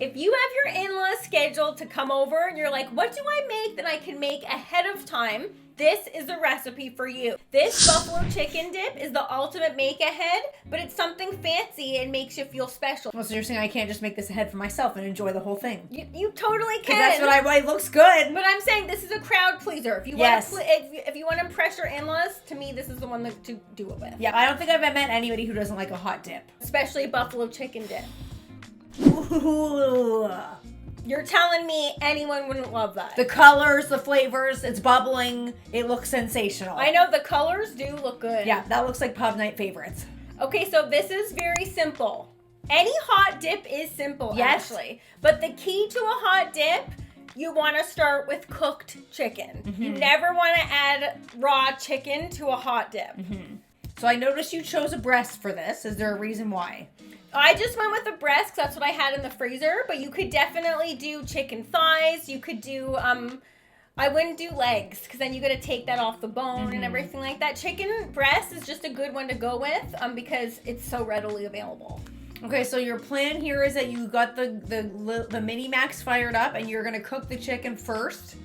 If you have your in-laws scheduled to come over and you're like, what do I make that I can make ahead of time? This is the recipe for you. This buffalo chicken dip is the ultimate make ahead, but it's something fancy and makes you feel special. Well, so you're saying I can't just make this ahead for myself and enjoy the whole thing? You totally can. That's what it looks good. But I'm saying this is a crowd pleaser. If you want to, if you want to impress your in-laws, to me, this is the one to do it with. Yeah, I don't think I've met anybody who doesn't like a hot dip. Especially buffalo chicken dip. Ooh. You're telling me anyone wouldn't love that? The colors, the flavors, it's bubbling. It looks sensational. I know the colors do look good. Yeah, that looks like pub night favorites. Okay, so this is very simple. Any hot dip is simple, yes. Actually. But the key to a hot dip, you want to start with cooked chicken. Mm-hmm. You never want to add raw chicken to a hot dip. Mm-hmm. So I noticed you chose a breast for this. Is there a reason why? I just went with the breast because that's what I had in the freezer, but you could definitely do chicken thighs. You could do, I wouldn't do legs because then you got to take that off the bone and everything like that. Chicken breast is just a good one to go with because it's so readily available. Okay, so your plan here is that you got the mini max fired up and you're going to cook the chicken first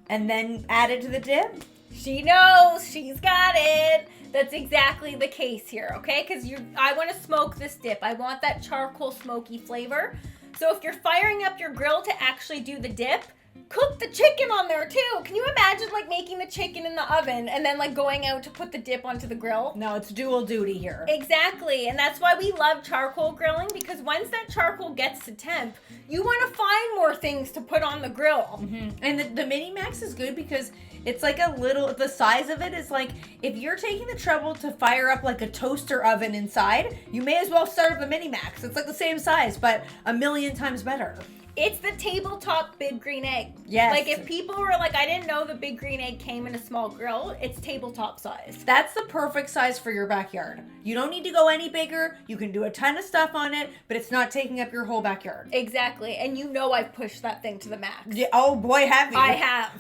and then add it to the dip? She knows. She's got it. That's exactly the case here, okay? Because I want to smoke this dip. I want that charcoal smoky flavor. So if you're firing up your grill to actually do the dip, cook the chicken on there too. Can you imagine like making the chicken in the oven and then like going out to put the dip onto the grill? No, it's dual duty here. Exactly. And that's why we love charcoal grilling, because once that charcoal gets to temp, you want to find more things to put on the grill. Mm-hmm. And the Mini Max is good because it's like the size of it is like, if you're taking the trouble to fire up like a toaster oven inside, you may as well start with the Mini Max. It's like the same size, but 1,000,000 times better. It's the tabletop big green egg. Yes. Like if people were like, I didn't know the big green egg came in a small grill, it's tabletop size. That's the perfect size for your backyard. You don't need to go any bigger. You can do a ton of stuff on it, but it's not taking up your whole backyard. Exactly. And you know I've pushed that thing to the max. Yeah. Oh boy, have you. I have.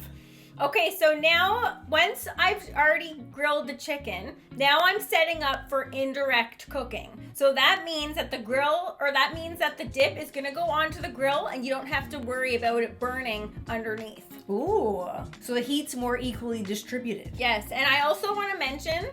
Okay, so now, once I've already grilled the chicken, now I'm setting up for indirect cooking. So that means that the dip is gonna go onto the grill and you don't have to worry about it burning underneath. Ooh, so the heat's more equally distributed. Yes, and I also wanna mention,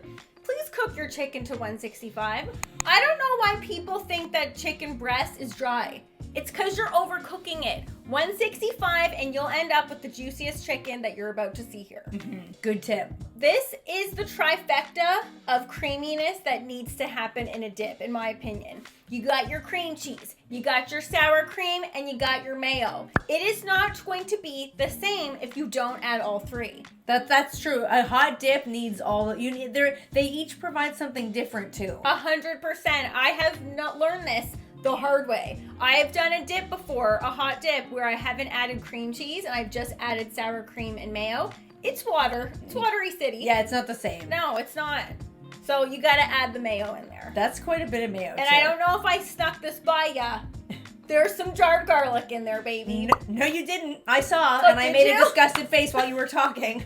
please cook your chicken to 165. I don't know why people think that chicken breast is dry. It's because you're overcooking it. 165 and you'll end up with the juiciest chicken that you're about to see here. Mm-hmm. Good tip. This is the trifecta of creaminess that needs to happen in a dip, in my opinion. You got your cream cheese, you got your sour cream, and you got your mayo. It is not going to be the same if you don't add all three. That's true. A hot dip needs all you need. They each provide something different too. 100%. I have not learned this the hard way. I have done a dip before, a hot dip, where I haven't added cream cheese and I've just added sour cream and mayo. It's water. It's watery city. Yeah, it's not the same. No, it's not. So you gotta add the mayo in there. That's quite a bit of mayo, and too. I don't know if I snuck this by ya. There's some jarred garlic in there, baby. No, you didn't. I saw, and I made a disgusted face while you were talking.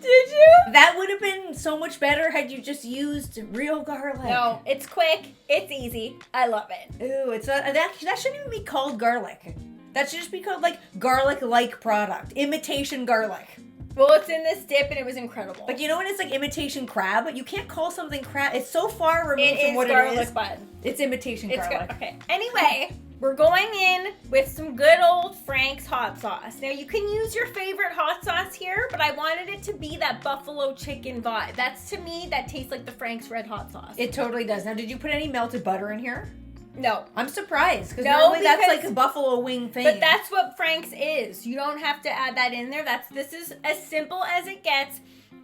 Did you? That would have been so much better had you just used real garlic. No, it's quick. It's easy. I love it. Ooh, it's not, that shouldn't even be called garlic. That should just be called like garlic-like product. Imitation garlic. Well, it's in this dip and it was incredible. Like, you know when it's like imitation crab? But you can't call something crab. It's so far removed from what garlic, it is. Bud. It's imitation garlic. Good. Okay. Anyway, we're going in with some good old Frank's hot sauce. Now, you can use your favorite hot sauce here, but I wanted it to be that buffalo chicken vibe. That's, to me, that tastes like the Frank's red hot sauce. It totally does. Now, did you put any melted butter in here? No. I'm surprised, because normally that's like a buffalo wing thing. But that's what Frank's is. You don't have to add that in there. This is as simple as it gets.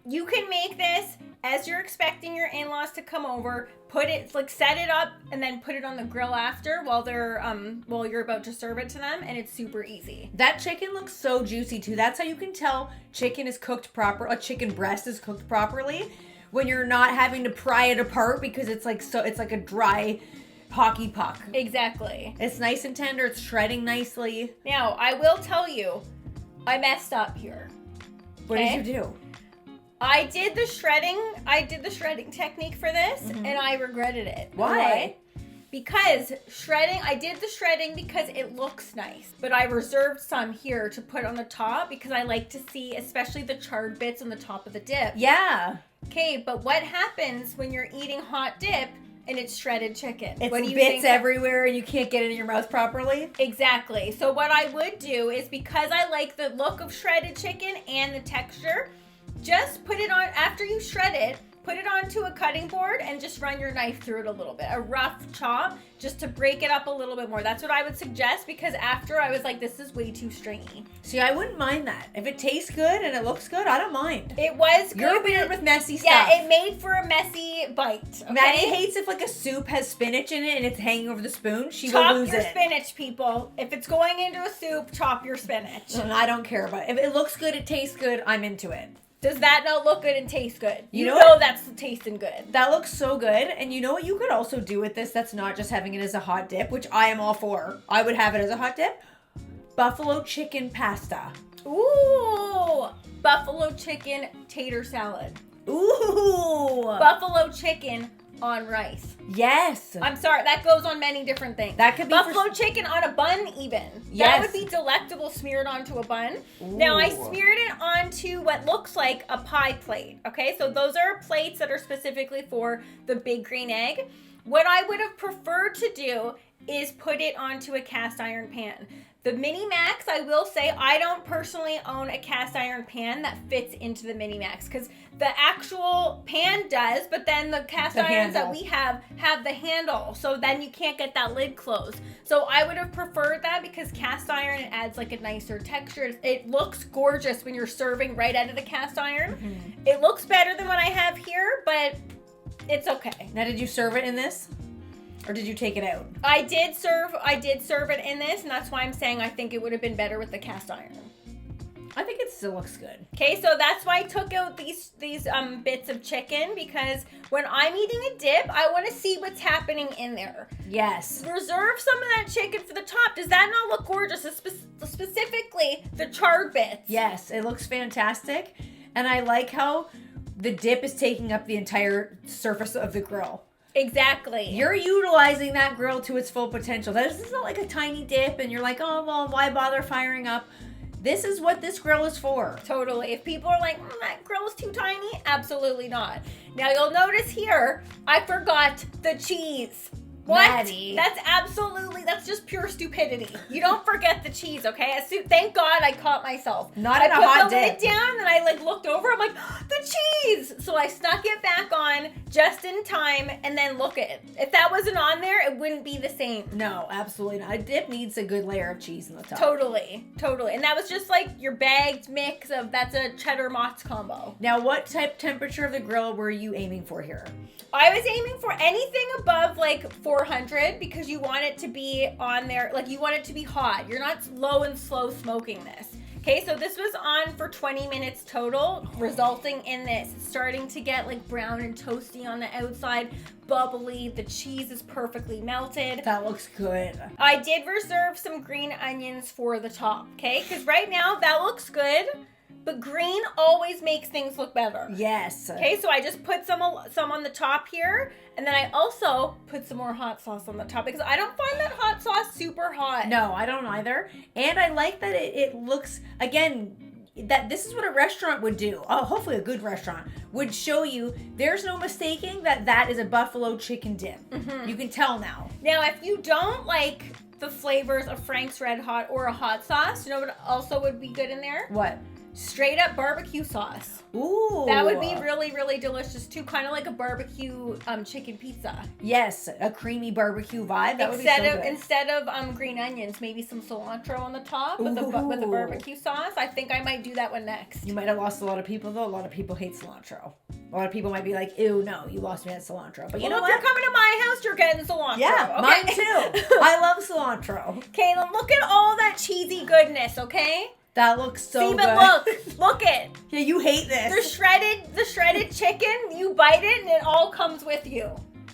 You can make this as you're expecting your in-laws to come over. Set it up and then put it on the grill after while you're about to serve it to them, and it's super easy. That chicken looks so juicy too. That's how you can tell chicken is cooked proper. A chicken breast is cooked properly when you're not having to pry it apart because it's like a dry hockey puck. Exactly. It's nice and tender. It's shredding nicely. Now, I will tell you, I messed up here. What did you do? I did the shredding technique for this, and I regretted it. Why? because shredding, I did the shredding because it looks nice, but I reserved some here to put on the top because I like to see, especially the charred bits on the top of the dip. Yeah. Okay, but what happens when you're eating hot dip and it's shredded chicken? It's What do you bits think? everywhere and you can't get it in your mouth properly. Exactly. So what I would do is, because I like the look of shredded chicken and the texture, just put it on, after you shred it, put it onto a cutting board and just run your knife through it a little bit. A rough chop, just to break it up a little bit more. That's what I would suggest, because after I was like, this is way too stringy. See, I wouldn't mind that. If it tastes good and it looks good, I don't mind. It was good. You're weird with messy stuff. Yeah, it made for a messy bite. Okay? Maddie hates if like a soup has spinach in it and it's hanging over the spoon. She will Chop lose your it. spinach, people. If it's going into a soup, chop your spinach. And I don't care about it. If it looks good, it tastes good, I'm into it. Does that not look good and taste good? You know know that's tasting good. That looks so good. And you know what you could also do with this that's not just having it as a hot dip, which I am all for. I would have it as a hot dip. Buffalo chicken pasta. Ooh, buffalo chicken tater salad. Ooh. Buffalo chicken on rice. Yes. I'm sorry, that goes on many different things. That could be buffalo chicken on a bun even. Yes. That would be delectable smeared onto a bun. Now I Ooh. smeared it onto what looks like a pie plate. Okay, so those are plates that are specifically for the big green egg. What I would have preferred to do is put it onto a cast iron pan. The Mini Max, I will say, I don't personally own a cast iron pan that fits into the Mini Max, because the actual pan does, but then the cast irons that we have the handle, so then you can't get that lid closed. So I would have preferred that, because cast iron, it adds like a nicer texture. It looks gorgeous when you're serving right out of the cast iron. Mm-hmm. It looks better than what I have here, but it's okay. Now, did you serve it in this? Or did you take it out? I did serve it in this, and that's why I'm saying I think it would have been better with the cast iron. I think it still looks good. Okay, so that's why I took out these bits of chicken, because when I'm eating a dip, I want to see what's happening in there. Yes. Reserve some of that chicken for the top. Does that not look gorgeous? Specifically, the charred bits. Yes, it looks fantastic. And I like how the dip is taking up the entire surface of the grill. Exactly. You're utilizing that grill to its full potential. This is not like a tiny dip and you're like, oh, well, why bother firing up? This is what this grill is for. Totally. If people are like, that grill is too tiny, absolutely not. Now you'll notice here, I forgot the cheese. What? Maddie. That's just pure stupidity. You don't forget the cheese, okay? Thank God I caught myself. Not in a hot dip. I put the lid down and I looked over. I'm like, the cheese! So I snuck it back on just in time, and then look at it. If that wasn't on there, it wouldn't be the same. No, absolutely not. A dip needs a good layer of cheese in the top. Totally. And that was just like your bagged mix of, that's a cheddar mozz combo. Now, what type temperature of the grill were you aiming for here? I was aiming for anything above 400, because you want it to be on there, you want it to be hot. You're not low and slow smoking this. Okay, so this was on for 20 minutes total, resulting in this. It's starting to get brown and toasty on the outside, bubbly. The cheese is perfectly melted. That looks good. I did reserve some green onions for the top, okay? Because right now that looks good. But green always makes things look better. Yes. Okay, so I just put some on the top here, and then I also put some more hot sauce on the top, because I don't find that hot sauce super hot. No, I don't either. And I like that it looks, again, that this is what a restaurant would do. Oh, hopefully a good restaurant would show you. There's no mistaking that is a buffalo chicken dip. Mm-hmm. You can tell now. Now, if you don't like the flavors of Frank's Red Hot or a hot sauce, you know what also would be good in there? What? Straight up barbecue sauce. Ooh. That would be really, really delicious too. Kind of like a barbecue chicken pizza. Yes, a creamy barbecue vibe. That would be so good. Instead of green onions, maybe some cilantro on the top with the barbecue sauce. I think I might do that one next. You might have lost a lot of people though. A lot of people hate cilantro. A lot of people might be like, ew, no, you lost me at cilantro. But you know what? If you're coming to my house, you're getting cilantro. Yeah, okay? mine too. I love cilantro. Okay, look at all that cheesy goodness, okay? That looks so good. But look it. Yeah, you hate this. The shredded chicken, you bite it and it all comes with you.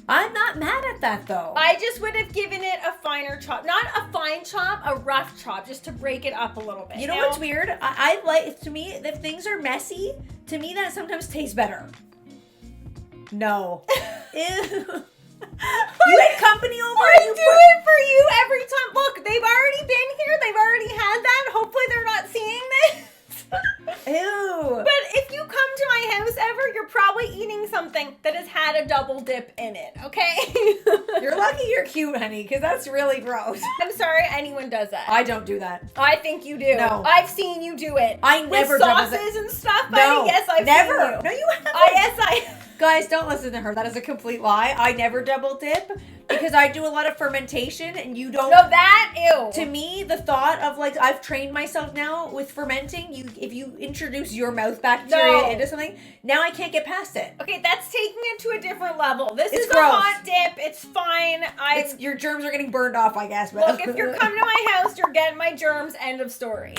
I'm not mad at that though. I just would have given it a finer chop. Not a fine chop, a rough chop, just to break it up a little bit. You know what's weird? I like, to me, if things are messy, to me that sometimes tastes better. No. Ew. You had company over. I do it for you every time. Look, they've already been here. They've already had that. Hopefully they're not seeing this. Ew. But if you come to my house ever, you're probably eating something that has had a double dip in it, okay? You're lucky you're cute, honey, because that's really gross. I'm sorry anyone does that. I don't do that. I think you do. No. I've seen you do it. I never With double sauces and stuff, No. buddy. Yes, I've Never. seen you. No, you haven't. Yes, Guys, don't listen to her. That is a complete lie. I never double dip because I do a lot of fermentation and you don't. No, that, ew. To me, the thought of like, I've trained myself now with fermenting. If you introduce your mouth bacteria into something, now I can't get past it. Okay, that's taking it to a different level. This It's is gross. a hot dip. It's fine. Your germs are getting burned off, I guess. But Look, if you're coming to my house, you're getting my germs. End of story.